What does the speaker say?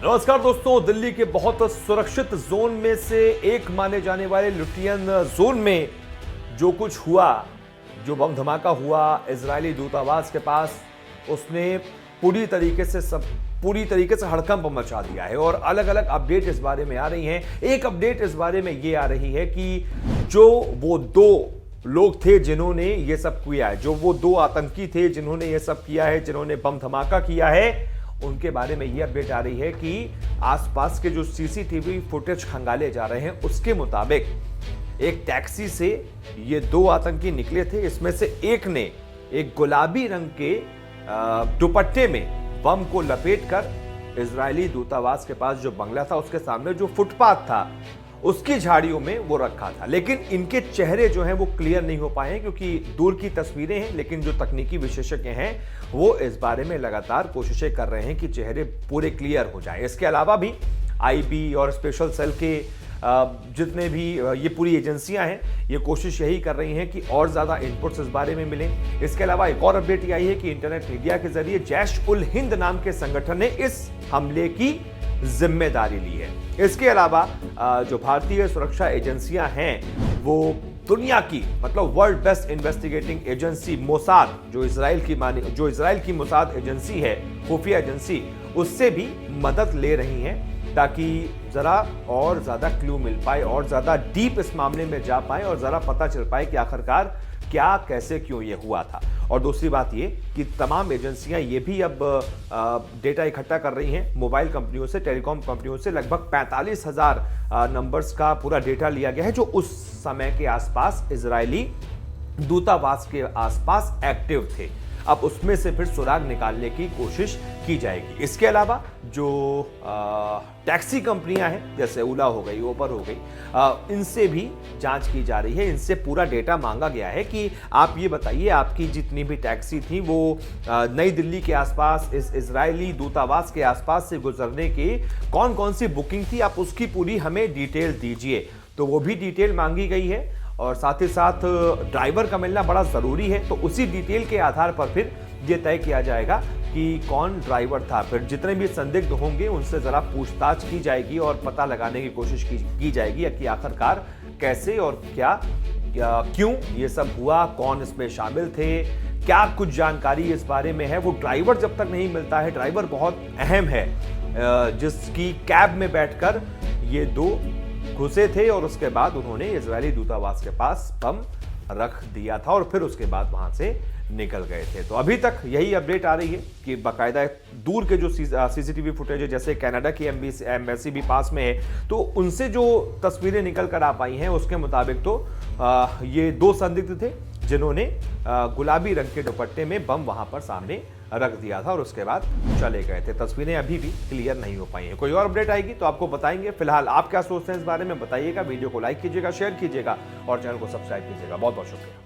नमस्कार दोस्तों, दिल्ली के बहुत सुरक्षित जोन में से एक माने जाने वाले लुटियन जोन में जो कुछ हुआ, जो बम धमाका हुआ इजरायली दूतावास के पास, उसने पूरी तरीके से हड़कंप मचा दिया है। और अलग अलग अपडेट इस बारे में आ रही हैं। एक अपडेट इस बारे में ये आ रही है कि जो वो दो लोग थे जिन्होंने ये सब किया है, जो वो दो आतंकी थे जिन्होंने ये सब किया है, जिन्होंने बम धमाका किया है, उनके बारे में यह अपडेट आ रही है कि आसपास के जो सीसीटीवी फुटेज खंगाले जा रहे हैं उसके मुताबिक एक टैक्सी से ये दो आतंकी निकले थे। इसमें से एक ने एक गुलाबी रंग के दुपट्टे में बम को लपेटकर इजरायली दूतावास के पास जो बंगला था उसके सामने जो फुटपाथ था उसकी झाड़ियों में वो रखा था। लेकिन इनके चेहरे जो हैं वो क्लियर नहीं हो पाए हैं क्योंकि दूर की तस्वीरें हैं। लेकिन जो तकनीकी विशेषज्ञ हैं वो इस बारे में लगातार कोशिशें कर रहे हैं कि चेहरे पूरे क्लियर हो जाएं। इसके अलावा भी आईबी और स्पेशल सेल के जितने भी ये पूरी एजेंसियां हैं ये कोशिश यही कर रही हैं कि और ज्यादा इनपुट्स इस बारे में मिलें। इसके अलावा एक और अपडेट आई है कि इंटरनेट मीडिया के जरिए जैश उल हिंद नाम के संगठन ने इस हमले की जिम्मेदारी ली है। इसके अलावा जो भारतीय सुरक्षा एजेंसियां हैं वो दुनिया की मतलब world best investigating agency Mossad, जो इजराइल की मोसाद एजेंसी है, खुफिया एजेंसी, उससे भी मदद ले रही हैं ताकि जरा और ज्यादा क्लू मिल पाए और ज्यादा डीप इस मामले में जा पाए और जरा पता चल पाए कि आखिरकार क्या, कैसे, क्यों ये हुआ था। और दूसरी बात ये कि तमाम एजेंसियां ये भी अब डेटा इकट्ठा कर रही हैं मोबाइल कंपनियों से, टेलीकॉम कंपनियों से। लगभग 45,000 नंबर्स का पूरा डेटा लिया गया है जो उस समय के आसपास इजरायली दूतावास के आसपास एक्टिव थे। अब उसमें से फिर सुराग निकालने की कोशिश की जाएगी। इसके अलावा जो टैक्सी कंपनियां हैं जैसे ओला हो गई, उबर हो गई, इनसे भी जांच की जा रही है। इनसे पूरा डेटा मांगा गया है कि आप ये बताइए आपकी जितनी भी टैक्सी थी वो नई दिल्ली के आसपास, इस इजरायली दूतावास के आसपास से गुजरने की कौन कौन सी बुकिंग थी, आप उसकी पूरी हमें डिटेल दीजिए। तो वो भी डिटेल मांगी गई है और साथ ही साथ ड्राइवर का मिलना बड़ा ज़रूरी है। तो उसी डिटेल के आधार पर फिर ये तय किया जाएगा कि कौन ड्राइवर था। फिर जितने भी संदिग्ध होंगे उनसे ज़रा पूछताछ की जाएगी और पता लगाने की कोशिश की जाएगी कि आखिरकार कैसे और क्यों ये सब हुआ, कौन इसमें शामिल थे, क्या कुछ जानकारी इस बारे में है। वो ड्राइवर जब तक नहीं मिलता है, ड्राइवर बहुत अहम है जिसकी कैब में बैठकर ये दो घुसे थे और उसके बाद उन्होंने इजरायली दूतावास के पास बम रख दिया था और फिर उसके बाद वहां से निकल गए थे। तो अभी तक यही अपडेट आ रही है कि बाकायदा दूर के जो सीसीटीवी फुटेज है, जैसे कनाडा की एम्बेसी भी पास में है, तो उनसे जो तस्वीरें निकल कर आ पाई हैं उसके मुताबिक तो ये दो संदिग्ध थे जिन्होंने गुलाबी रंग के दुपट्टे में बम वहां पर सामने रख दिया था और उसके बाद चले गए थे। तस्वीरें अभी भी क्लियर नहीं हो पाई हैं। कोई और अपडेट आएगी तो आपको बताएंगे। फिलहाल आप क्या सोचते हैं इस बारे में बताइएगा। वीडियो को लाइक कीजिएगा, शेयर कीजिएगा और चैनल को सब्सक्राइब कीजिएगा। बहुत बहुत शुक्रिया।